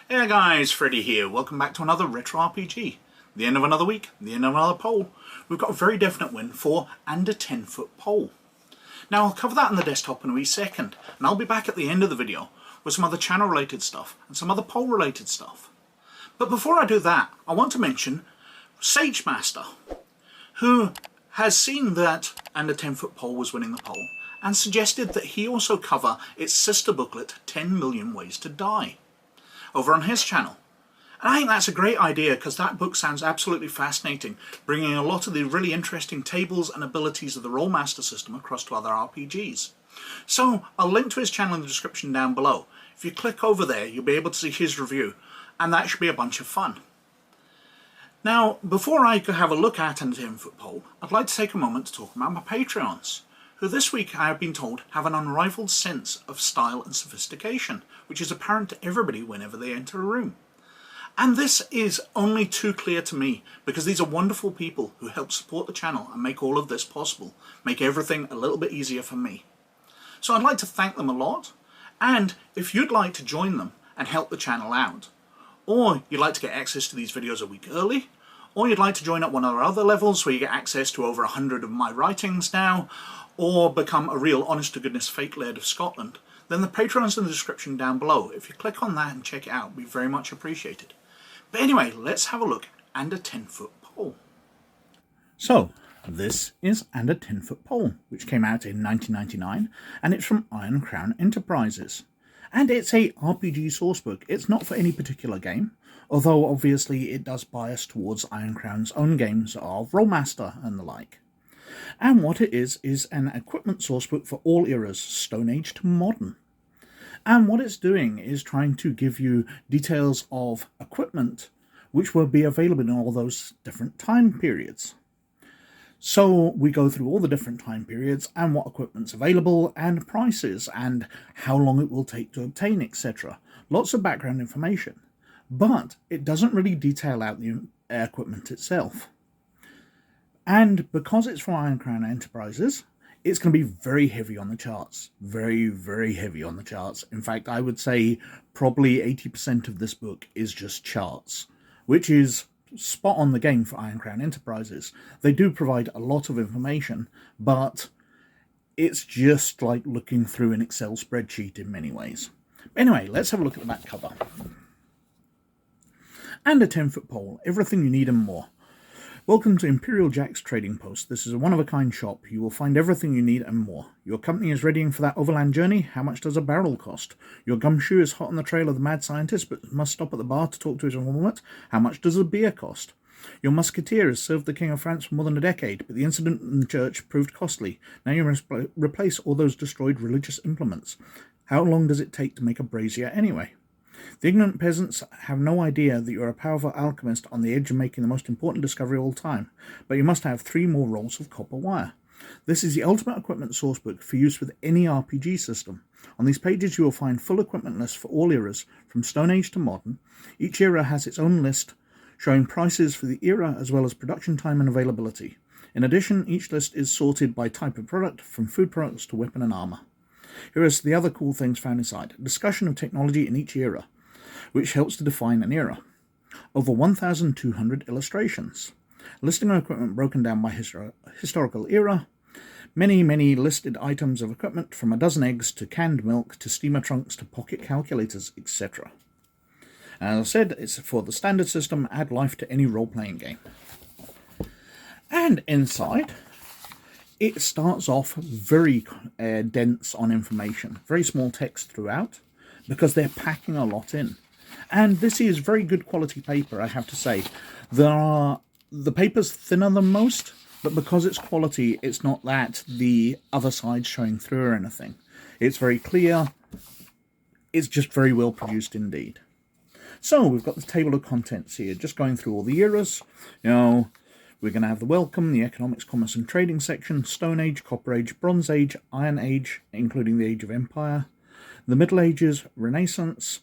Hey guys, Freddy here. Welcome back to another Retro RPG. The end of another week, the end of another poll. We've got a very definite win for and a 10-foot pole. Now I'll cover that on the desktop in a wee second, and I'll be back at the end of the video with some other channel related stuff and some other poll related stuff. But before I do that, I want to mention Rolemaster, who has seen that and a 10-foot pole was winning the poll and suggested that he also cover its sister booklet 10 Million Ways to Die over on his channel. And I think that's a great idea because that book sounds absolutely fascinating, bringing a lot of the really interesting tables and abilities of the Rolemaster system across to other RPGs. So I'll link to his channel in the description down below. If you click over there, you'll be able to see his review, and that should be a bunch of fun. Now, before I have a look at an 10-foot pole, I'd like to take a moment to talk about my Patreons, who this week I have been told have an unrivaled sense of style and sophistication, which is apparent to everybody whenever they enter a room. And this is only too clear to me, because these are wonderful people who help support the channel and make all of this possible, make everything a little bit easier for me. So I'd like to thank them a lot, and if you'd like to join them and help the channel out, or you'd like to get access to these videos a week early, or you'd like to join at one of our other levels where you get access to over 100 of my writings now, or become a real honest-to-goodness fake laird of Scotland, then the Patreon's in the description down below. If you click on that and check it out, it'd be very much appreciated. But anyway, let's have a look and a 10-foot pole. So, this is and a 10-foot pole, which came out in 1999, and it's from Iron Crown Enterprises. And it's a RPG sourcebook. It's not for any particular game, although obviously it does bias towards Iron Crown's own games of Rolemaster and the like. And what it is an equipment sourcebook for all eras, Stone Age to modern. And what it's doing is trying to give you details of equipment which will be available in all those different time periods. So we go through all the different time periods and what equipment's available and prices and how long it will take to obtain, etc. Lots of background information, but it doesn't really detail out the equipment itself. And because it's from Iron Crown Enterprises, it's going to be very heavy on the charts. Very, very heavy on the charts. In fact, I would say probably 80% of this book is just charts, which is spot on the game for Iron Crown Enterprises. They do provide a lot of information, but it's just like looking through an Excel spreadsheet in many ways. Anyway, let's have a look at the back cover. And a 10-foot pole, everything you need and more. Welcome to Imperial Jack's Trading Post. This is a one-of-a-kind shop. You will find everything you need and more. Your company is readying for that overland journey. How much does a barrel cost? Your gumshoe is hot on the trail of the mad scientist, but must stop at the bar to talk to his informant. How much does a beer cost? Your musketeer has served the King of France for more than a decade, but the incident in the church proved costly. Now you must replace all those destroyed religious implements. How long does it take to make a brazier anyway? The ignorant peasants have no idea that you're a powerful alchemist on the edge of making the most important discovery of all time, but you must have 3 more rolls of copper wire. This is the ultimate equipment sourcebook for use with any RPG system. On these pages you will find full equipment lists for all eras, from Stone Age to modern. Each era has its own list, showing prices for the era as well as production time and availability. In addition, each list is sorted by type of product, from food products to weapon and armor. Here is the other cool things found inside. A discussion of technology in each era, which helps to define an era. Over 1,200 illustrations. Listing of equipment broken down by historical era. Many listed items of equipment, from a dozen eggs to canned milk to steamer trunks to pocket calculators, etc. As I said, it's for the standard system. Add life to any role-playing game. And inside, it starts off very dense on information. Very small text throughout, because they're packing a lot in. And this is very good quality paper, I have to say. The paper's thinner than most, but because it's quality, it's not that the other side's showing through or anything. It's very clear. It's just very well produced indeed. So we've got the table of contents here, just going through all the eras. You know, we're going to have the welcome, the economics, commerce and trading section, Stone Age, Copper Age, Bronze Age, Iron Age, including the Age of Empire, the Middle Ages, Renaissance,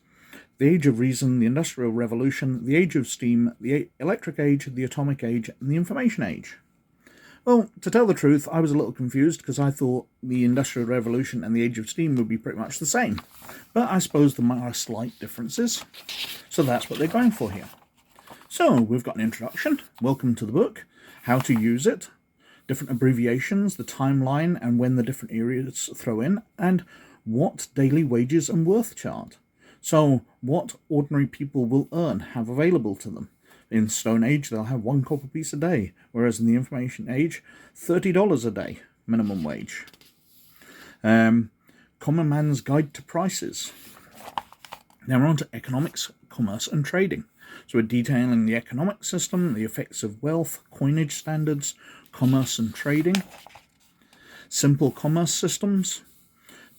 the Age of Reason, the Industrial Revolution, the Age of Steam, the Electric Age, the Atomic Age, and the Information Age. Well, to tell the truth, I was a little confused because I thought the Industrial Revolution and the Age of Steam would be pretty much the same. But I suppose there are slight differences. So that's what they're going for here. So we've got an introduction, welcome to the book, how to use it, different abbreviations, the timeline and when the different areas throw in, and what daily wages and worth chart. So what ordinary people will earn, have available to them. In Stone Age, they'll have 1 copper piece a day, whereas in the Information Age, $30 a day, minimum wage. Common Man's Guide to Prices. Now we're on to economics, commerce and trading. So we're detailing the economic system, the effects of wealth, coinage standards, commerce and trading, simple commerce systems,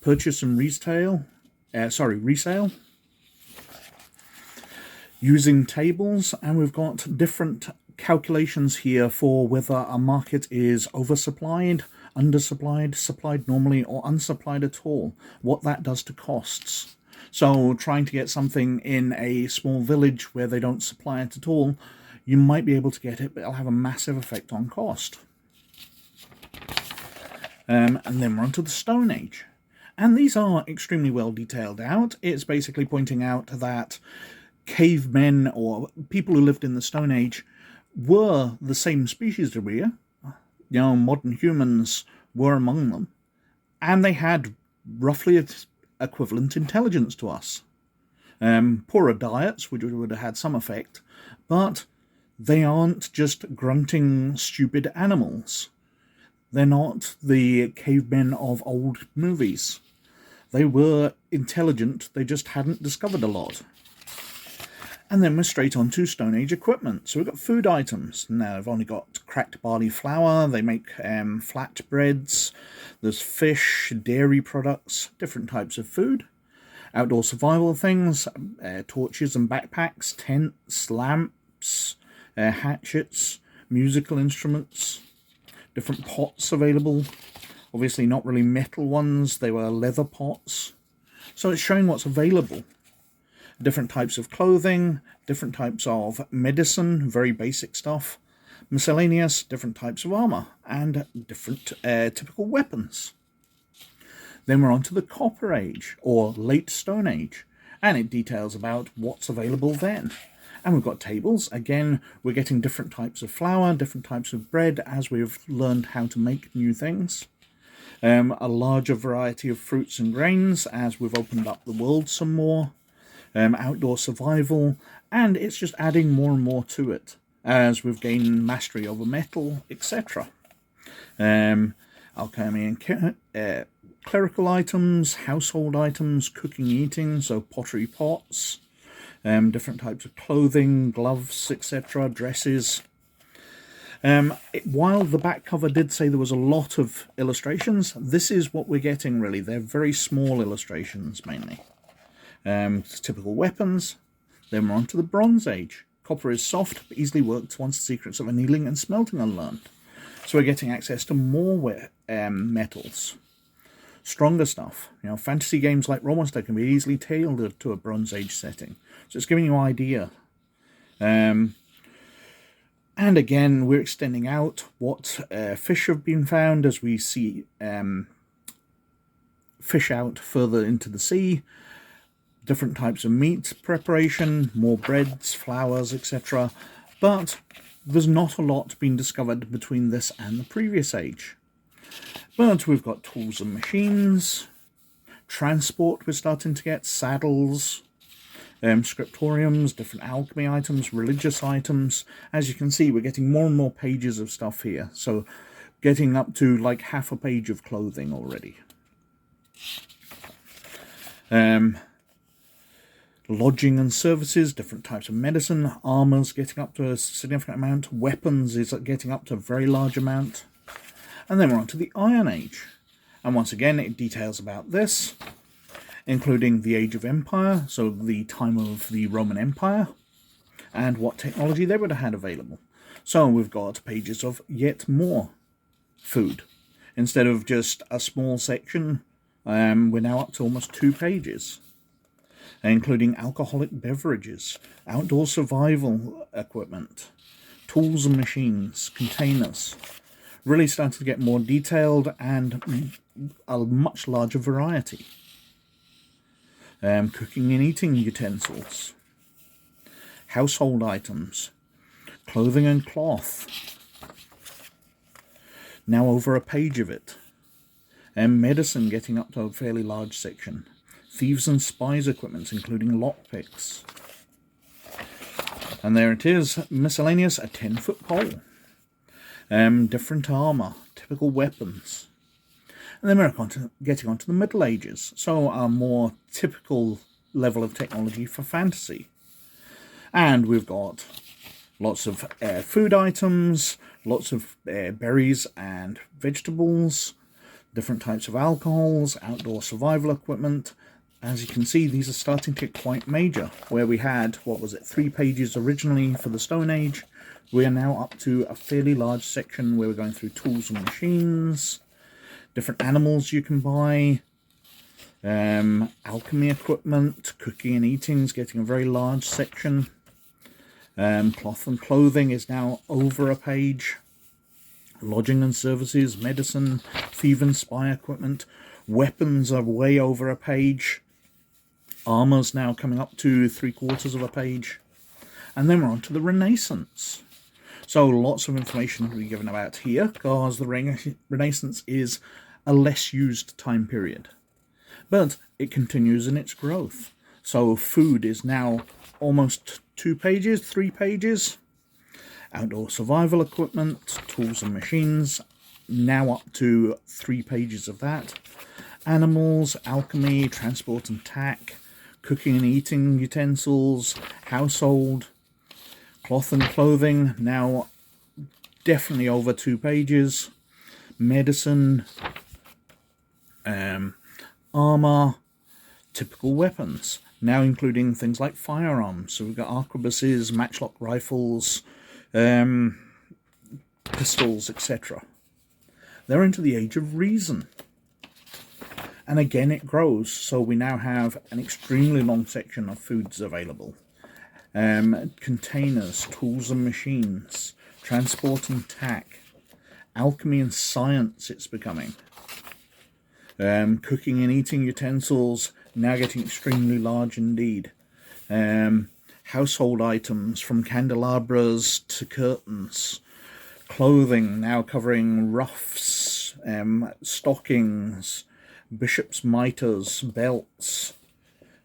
purchase and resale, using tables, and we've got different calculations here for whether a market is oversupplied, undersupplied, supplied normally, or unsupplied at all, what that does to costs. So trying to get something in a small village where they don't supply it at all, you might be able to get it, but it'll have a massive effect on cost. And then we're on to the Stone Age. And these are extremely well detailed out. It's basically pointing out that cavemen or people who lived in the Stone Age were the same species as we are. Modern humans were among them. And they had roughly equivalent intelligence to us. Poorer diets, which would have had some effect, but they aren't just grunting, stupid animals. They're not the cavemen of old movies. They were intelligent, they just hadn't discovered a lot. And then we're straight on to Stone Age equipment. So we've got food items. Now they've only got cracked barley flour, they make flat breads, there's fish, dairy products, different types of food. Outdoor survival things, torches and backpacks, tents, lamps, hatchets, musical instruments, different pots available. Obviously not really metal ones, they were leather pots. So it's showing what's available. Different types of clothing, different types of medicine, very basic stuff, miscellaneous, different types of armor, and different typical weapons. Then we're on to the Copper Age, or Late Stone Age, and it details about what's available then. And we've got tables. Again, we're getting different types of flour, different types of bread as we've learned how to make new things. A larger variety of fruits and grains as we've opened up the world some more. Outdoor survival, and it's just adding more and more to it as we've gained mastery over metal, etc. Alchemy and clerical items, household items, cooking, eating, so pottery pots, different types of clothing, gloves, etc., dresses. While the back cover did say there was a lot of illustrations, this is what we're getting really. They're very small illustrations mainly. Typical weapons. Then we're on to the Bronze Age. Copper is soft, but easily worked once the secrets of annealing and smelting are learned. So we're getting access to more metals. Stronger stuff. Fantasy games like Rolemaster can be easily tailored to a Bronze Age setting. So it's giving you an idea. And again, we're extending out what fish have been found as we see fish out further into the sea. Different types of meat preparation, more breads, flours, etc. But there's not a lot been discovered between this and the previous age. But we've got tools and machines, transport we're starting to get, saddles, scriptoriums, different alchemy items, religious items. As you can see, we're getting more and more pages of stuff here. So getting up to like half a page of clothing already. Lodging and services, different types of medicine, armors getting up to a significant amount, weapons is getting up to a very large amount. And then we're on to the Iron Age. And once again, it details about this, including the Age of Empire, so the time of the Roman Empire, and what technology they would have had available. So we've got pages of yet more food. Instead of just a small section, we're now up to almost 2 pages. Including alcoholic beverages, outdoor survival equipment, tools and machines, containers, really starting to get more detailed and a much larger variety. Cooking and eating utensils, household items, clothing and cloth, now over a page of it, and medicine getting up to a fairly large section, thieves and spies equipment including lockpicks, and there it is, miscellaneous, a 10-foot pole, different armour, typical weapons. And then we're getting onto the Middle Ages, so a more typical level of technology for fantasy. And we've got lots of food items, lots of berries and vegetables, different types of alcohols, outdoor survival equipment. As you can see, these are starting to get quite major, where we had, 3 pages originally for the Stone Age. We are now up to a fairly large section where we're going through tools and machines, different animals you can buy, alchemy equipment, cooking and eating is getting a very large section. Cloth and clothing is now over a page. Lodging and services, medicine, thief and spy equipment. Weapons are way over a page. Armour's now coming up to 3/4 of a page. And then we're on to the Renaissance. So lots of information to be given about here, because the Renaissance is a less used time period. But it continues in its growth. So food is now almost 2 pages, 3 pages. Outdoor survival equipment, tools and machines, now up to 3 pages of that. Animals, alchemy, transport and tack, cooking and eating utensils, household, cloth and clothing, now definitely over 2 pages. Medicine, armour, typical weapons, now including things like firearms. So we've got arquebuses, matchlock rifles, pistols, etc. They're into the Age of Reason. And again it grows, so we now have an extremely long section of foods available. Containers, tools and machines, transport and tack, alchemy and science it's becoming. Cooking and eating utensils, now getting extremely large indeed. Household items from candelabras to curtains. Clothing now covering ruffs, stockings, bishop's mitres, belts,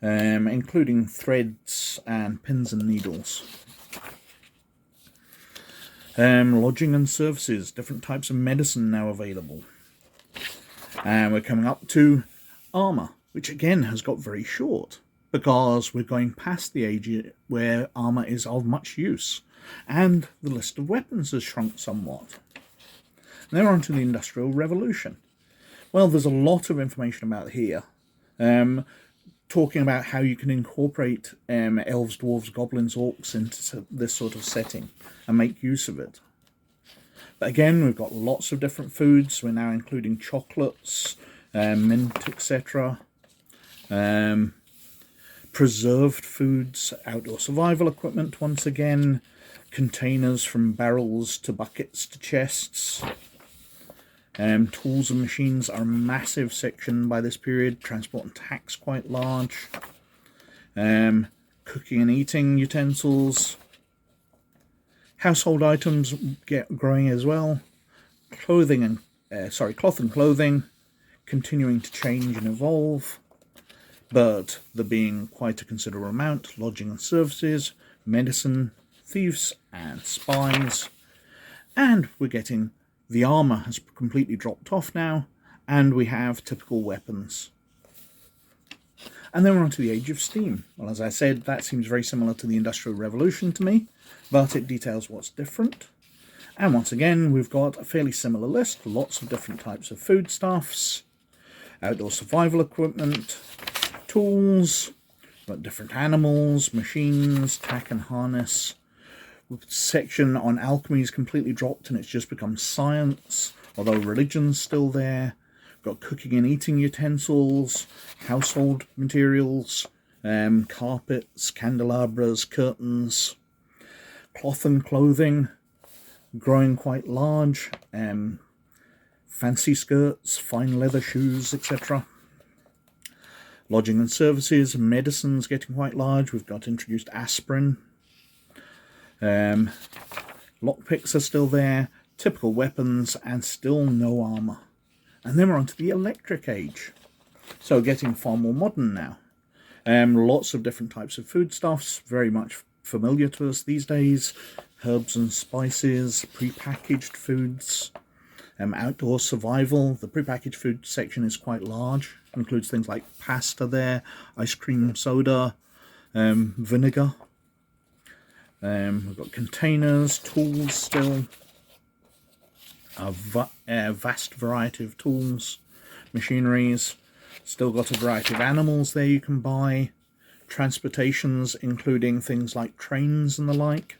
including threads and pins and needles. Lodging and services, different types of medicine now available. And we're coming up to armour, which again has got very short, because we're going past the age where armour is of much use, and the list of weapons has shrunk somewhat. Now we're on to the Industrial Revolution. Well, there's a lot of information about here, talking about how you can incorporate elves, dwarves, goblins, orcs into this sort of setting and make use of it. But again, we've got lots of different foods. We're now including chocolates, mint, etc. Preserved foods, outdoor survival equipment once again, containers from barrels to buckets to chests. Tools and machines are a massive section by this period. Transport and tax quite large. Cooking and eating utensils. Household items get growing as well. Cloth and clothing continuing to change and evolve, but there being quite a considerable amount. Lodging and services, medicine, thieves and spies, and we're getting the armour has completely dropped off now, and we have typical weapons. And then we're on to the Age of Steam. Well, as I said, that seems very similar to the Industrial Revolution to me, but it details what's different. And once again, we've got a fairly similar list, lots of different types of foodstuffs, outdoor survival equipment, tools, got different animals, machines, tack and harness. Section on alchemy is completely dropped and it's just become science, although religion's still there. Got cooking and eating utensils, household materials, carpets, candelabras, curtains, cloth and clothing, growing quite large, fancy skirts, fine leather shoes, etc. Lodging and services, medicines getting quite large. We've got introduced aspirin. Lockpicks are still there. Typical weapons, and still no armour. And then we're onto the electric age. So getting far more modern now. Lots of different types of foodstuffs, very much familiar to us these days. Herbs and spices, prepackaged foods, outdoor survival. The prepackaged food section is quite large. Includes things like pasta there, ice cream, soda, vinegar. We've got containers, tools still. A vast variety of tools, machineries. Still got a variety of animals there you can buy. Transportations, including things like trains and the like.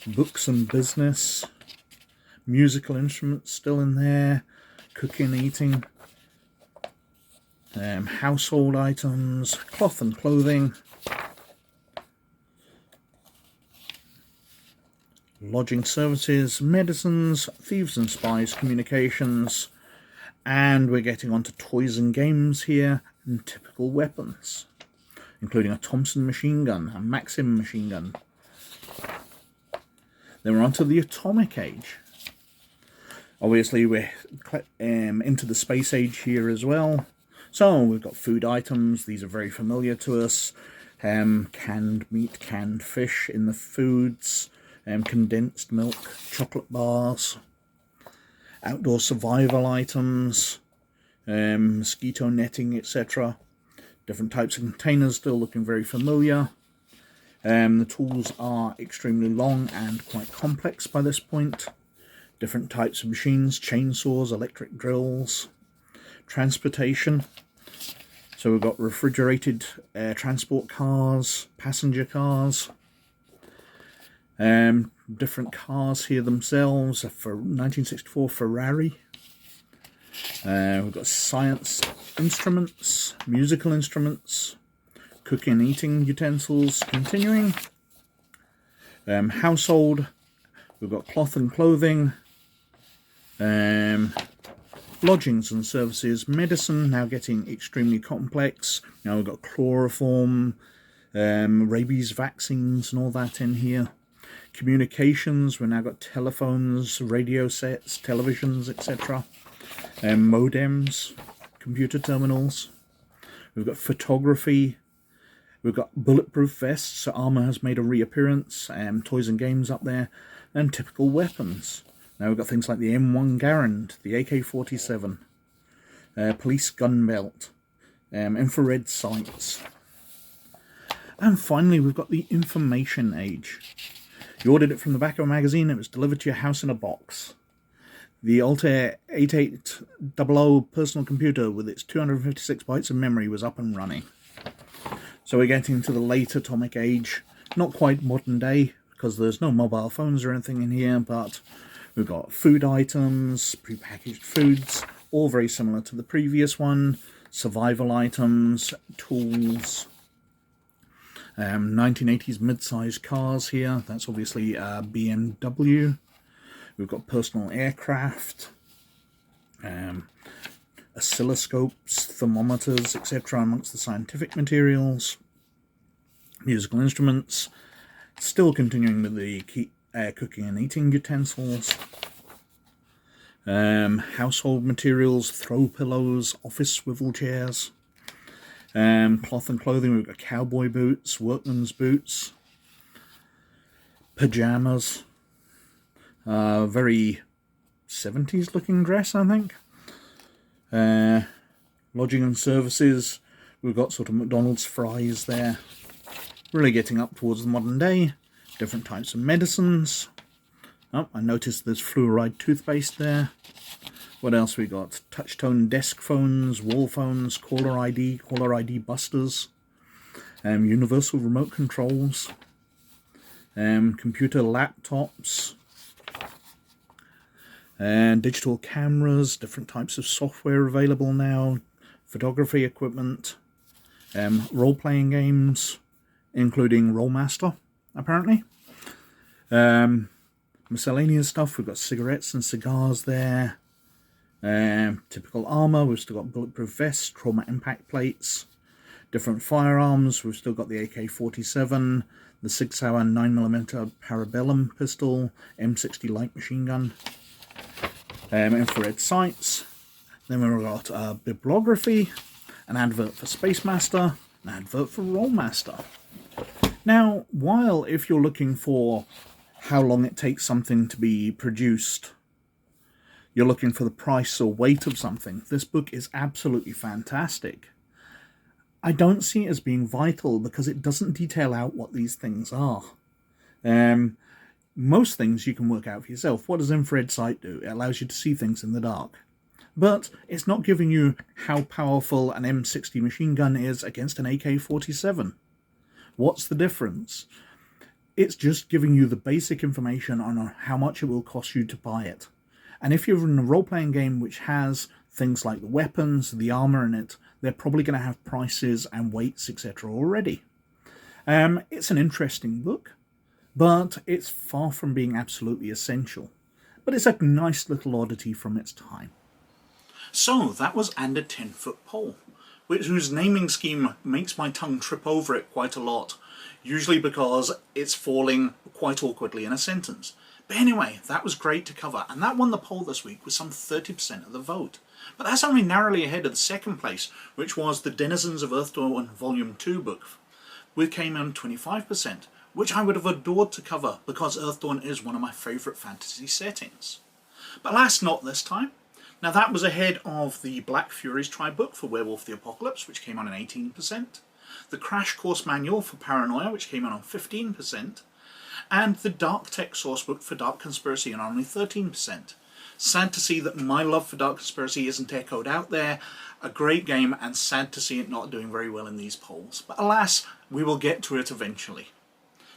Books and business. Musical instruments still in there. Cooking, eating. Household items. Cloth and clothing. Lodging services, medicines, thieves and spies, communications, and we're getting onto toys and games here, and typical weapons, including a Thompson machine gun, a Maxim machine gun. Then we're onto the atomic age. Obviously we're into the space age here as well. So we've got food items, these are very familiar to us. Canned meat, canned fish in the foods. Condensed milk, chocolate bars, outdoor survival items, mosquito netting, etc. Different types of containers still looking very familiar. The tools are extremely long and quite complex by this point. Different types of machines, chainsaws, electric drills. Transportation. So we've got refrigerated transport cars, passenger cars. Different cars here themselves. For 1964 Ferrari. We've got science instruments, musical instruments, cooking and eating utensils. Continuing. Household. We've got cloth and clothing. Lodgings and services. Medicine, now getting extremely complex. Now we've got chloroform, rabies vaccines and all that in here. Communications, we've now got telephones, radio sets, televisions, etc. Modems, computer terminals. We've got photography. We've got bulletproof vests, so armour has made a reappearance. Toys and games up there. And typical weapons. Now we've got things like the M1 Garand, the AK-47, police gun belt, infrared sights. And finally we've got the information age. You ordered it from the back of a magazine, it was delivered to your house in a box. The Altair 8800 personal computer with its 256 bytes of memory was up and running. So we're getting to the late atomic age. Not quite modern day, because there's no mobile phones or anything in here, but we've got food items, prepackaged foods, all very similar to the previous one. Survival items, tools. 1980s mid-sized cars here. That's obviously BMW. We've got personal aircraft, oscilloscopes, thermometers, etc. amongst the scientific materials. Musical instruments. Still continuing with the cooking and eating utensils. Household materials, throw pillows, office swivel chairs. Cloth and clothing, we've got cowboy boots, workman's boots, pyjamas, very 70s looking dress, I think. Lodging and services, we've got sort of McDonald's fries there. Really getting up towards the modern day. Different types of medicines. Oh, I noticed there's fluoride toothpaste there. What else we got? Touch-tone desk phones, wall phones, caller ID busters, universal remote controls, computer laptops, and digital cameras, different types of software available now, photography equipment, role-playing games, including Rolemaster, apparently. Miscellaneous stuff, we've got cigarettes and cigars there. Typical armour, we've still got bulletproof vests, trauma impact plates. Different firearms, we've still got the AK-47, the 6-hour 9mm Parabellum pistol, M60 light machine gun, infrared sights. Then we've got bibliography, an advert for Spacemaster, an advert for Rolemaster. Now, while if you're looking for how long it takes something to be produced, you're looking for the price or weight of something, this book is absolutely fantastic. I don't see it as being vital because it doesn't detail out what these things are. Most things you can work out for yourself. What does infrared sight do? It allows you to see things in the dark. But it's not giving you how powerful an M60 machine gun is against an AK-47. What's the difference? It's just giving you the basic information on how much it will cost you to buy it. And if you're in a role-playing game which has things like the weapons, the armor in it, they're probably going to have prices and weights, etc. already. It's an interesting book, but it's far from being absolutely essential. But it's a nice little oddity from its time. So that was And a 10-Foot Pole, whose naming scheme makes my tongue trip over it quite a lot, usually because it's falling quite awkwardly in a sentence. But anyway, that was great to cover, and that won the poll this week with some 30% of the vote. But that's only narrowly ahead of the second place, which was the Denizens of Earthdawn Volume 2 book, which came in 25%, which I would have adored to cover because Earthdawn is one of my favourite fantasy settings. But alas, not this time. Now that was ahead of the Black Furies Tribe book for Werewolf the Apocalypse, which came on at 18%, the Crash Course Manual for Paranoia, which came on 15%, and the Dark Tech Sourcebook for Dark Conspiracy on only 13%. Sad to see that my love for Dark Conspiracy isn't echoed out there. A great game, and sad to see it not doing very well in these polls. But alas, we will get to it eventually.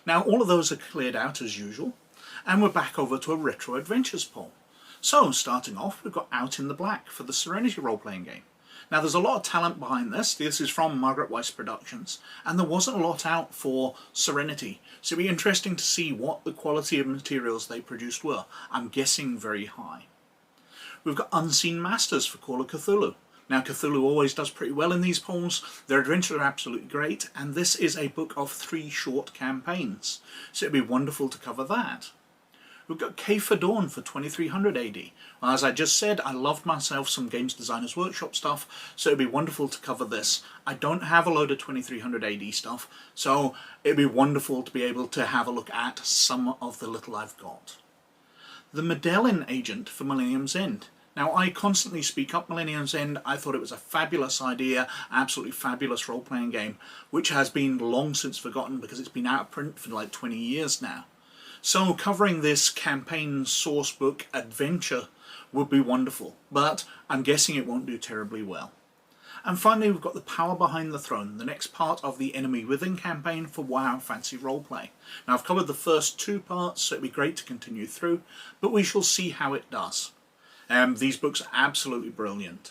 Now all of those are cleared out as usual, and we're back over to a Retro Adventures poll. So, starting off, we've got Out in the Black for the Serenity role-playing game. Now there's a lot of talent behind this. This is from Margaret Weiss Productions, and there wasn't a lot out for Serenity, so it'll be interesting to see what the quality of materials they produced were. I'm guessing very high. We've got Unseen Masters for Call of Cthulhu. Now Cthulhu always does pretty well in these polls. Their adventures are absolutely great, and this is a book of 3 short campaigns, so it'd be wonderful to cover that. We've got K for Dawn for 2300 AD. Well, as I just said, I loved myself some Games Designers Workshop stuff, so it'd be wonderful to cover this. I don't have a load of 2300 AD stuff, so it'd be wonderful to be able to have a look at some of the little I've got. The Medellin Agent for Millennium's End. Now, I constantly speak up Millennium's End. I thought it was a fabulous idea, absolutely fabulous role-playing game, which has been long since forgotten because it's been out of print for like 20 years now. So covering this campaign sourcebook adventure would be wonderful, but I'm guessing it won't do terribly well. And finally, we've got The Power Behind the Throne, the next part of the Enemy Within campaign for WoW Fantasy Roleplay. Now, I've covered the first 2 parts, so it'd be great to continue through, but we shall see how it does. These books are absolutely brilliant.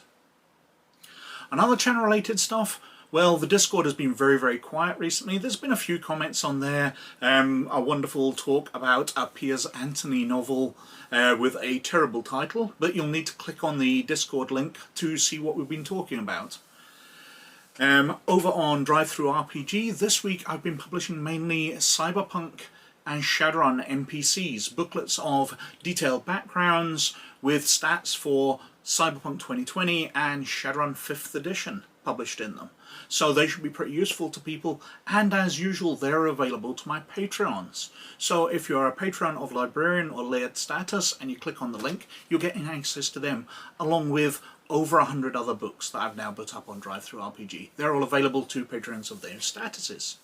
Another channel-related stuff. Well, the Discord has been very, very quiet recently. There's been a few comments on there. A wonderful talk about a Piers Anthony novel with a terrible title, but you'll need to click on the Discord link to see what we've been talking about. Over on DriveThruRPG, this week I've been publishing mainly Cyberpunk and Shadowrun NPCs, booklets of detailed backgrounds with stats for Cyberpunk 2020 and Shadowrun 5th edition published in them. So they should be pretty useful to people, and as usual they're available to my Patreons. So if you're a patron of Librarian or Laird Status and you click on the link, you'll get access to them, along with over 100 other books that I've now put up on DriveThruRPG. They're all available to patrons of their statuses.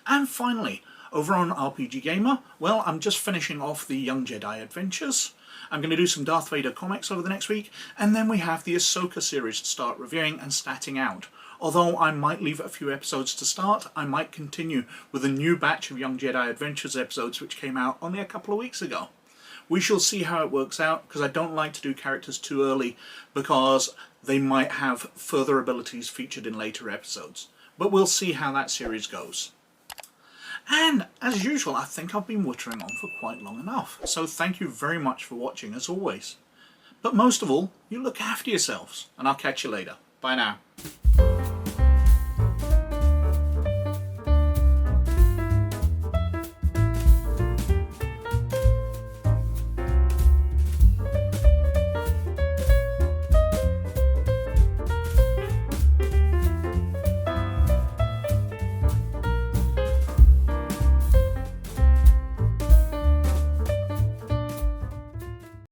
And finally, over on RPG Gamer, well, I'm just finishing off the Young Jedi Adventures. I'm going to do some Darth Vader comics over the next week, and then we have the Ahsoka series to start reviewing and statting out. Although I might leave a few episodes to start, I might continue with a new batch of Young Jedi Adventures episodes which came out only a couple of weeks ago. We shall see how it works out, because I don't like to do characters too early, because they might have further abilities featured in later episodes. But we'll see how that series goes. And as usual, I think I've been wittering on for quite long enough. So thank you very much for watching as always. But most of all, you look after yourselves, and I'll catch you later. Bye now.